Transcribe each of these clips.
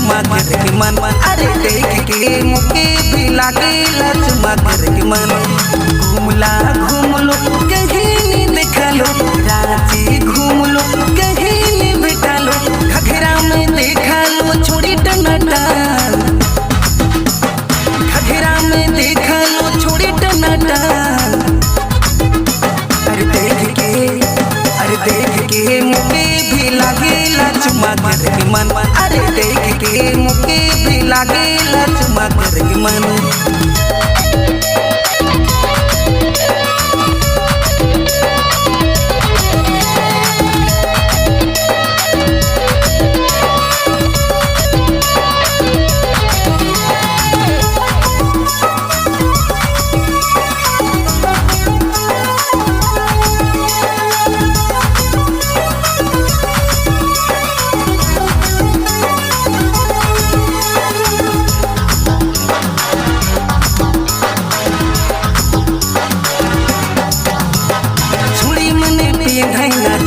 चुमा कर के मन, अरे देख के मुके भी लागेला चुमा कर के मन। घूमला घूम लो कहीं नहीं देखा लो, रांची घूम लो कहीं नहीं बैठा लो, घघरा में देखा लो छोड़ी टनाटन, घघरा में देखा लो छोड़ी टनाटन। देख के मुके भी लागेला चुमा कर के मन, अरे देख के मुके भी लागेला चुमा कर के मन।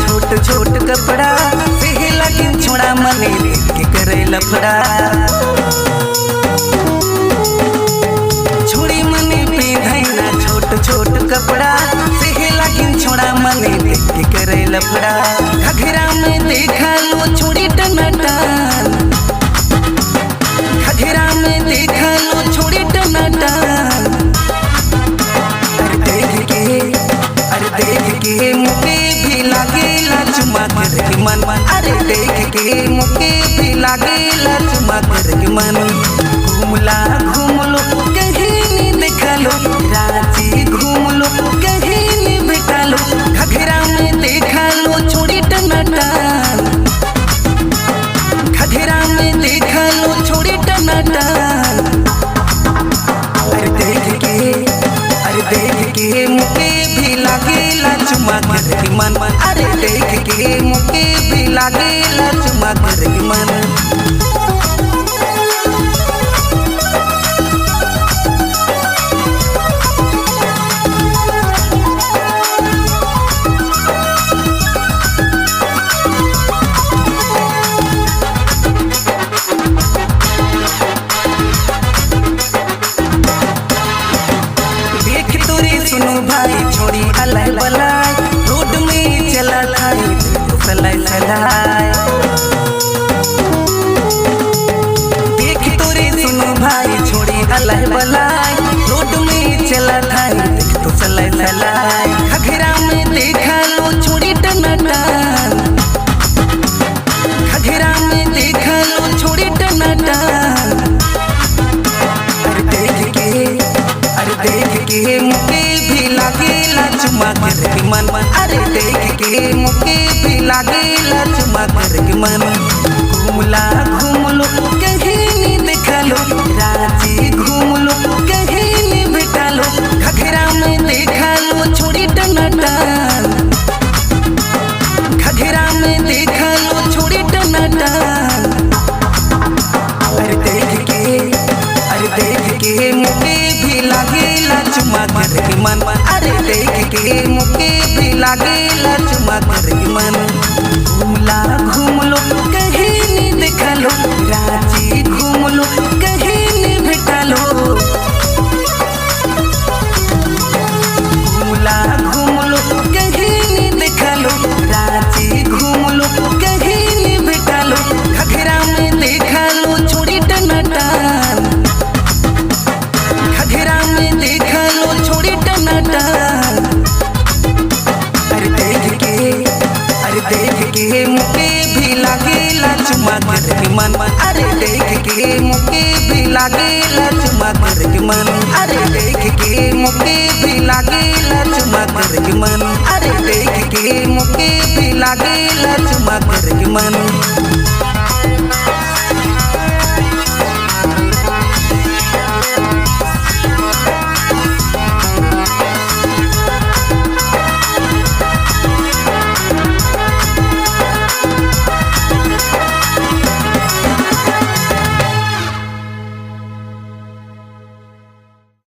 छोट छोट कपड़ा से लगिन छोड़ा मने देख के करे लफड़ा, छोड़ी मने पे धैना छोट छोट कपड़ा से लगिन छोड़ा मने देख के करे लफड़ा। घघरा में देखा लो छोड़ी टनाटन, घघरा में देखा लो छोड़ी टनाटन। देख के मुके भी लागेला चुमा कर के मन, अरे देख के मुके भी लागेला चुमा कर के मन। घूमला घूम लो कहीं नहीं देखा लो, रांची घूम लो कहीं नहीं बैठा लो, घघरा में देखा लो छोड़ी टनाटन, घघरा में देखा लो छोड़ी टनाटन। देख के मुके भी लागेला चुमा कर के मन, अरे देख के मुके भी लागेला चुमा कर के मन। सुनो भाई छोड़ी अलाई बलाई, रोड में चला लाई तो सलाई सलाई। देख तोरे सुनो भाई छोड़ी अलाई बलाई, रोड में चला लाई तो सलाई सलाई। घघरा में देखा लो छोड़ी टनाटन, घघरा में देखा लो छोड़ी टनाटन। देख के मुके भी लागेला चुमा कर के मन, अरे देख के मुके भी लागेला चुमा कर के मन। घूमला घूम लो कहीं नहीं देखा लो, रांची घूम लो कहीं नहीं बैठा लो, घघरा में देखा लो छोड़ी टनाटन, घघरा में देखा लो छोड़ी टनाटन। देख के मुके भी लागेला चुमा कर के मन, अरे देख के मुके भी लागेला चुमा कर के मन। घूमला घूम लो कहीं नहीं देखा लो, रांची घूम लो कहीं नहीं बैठा लो, घूमला घूम लो कहीं नहीं देखा लो, रांची घूम लो कहीं नहीं बैठा लो, घघरा में देखा लो छोड़ी टनाटन, घघरा में देखा लो छोड़ी टनाटन। देख के मुके भी लागेला चुमा कर के मन, अरे देख के मुके भी लागेला चुमा कर के मन, अरे देख के मुके भी लागेला चुमा कर के मन, अरे देख के मुके भी लागेला चुमा कर के मन।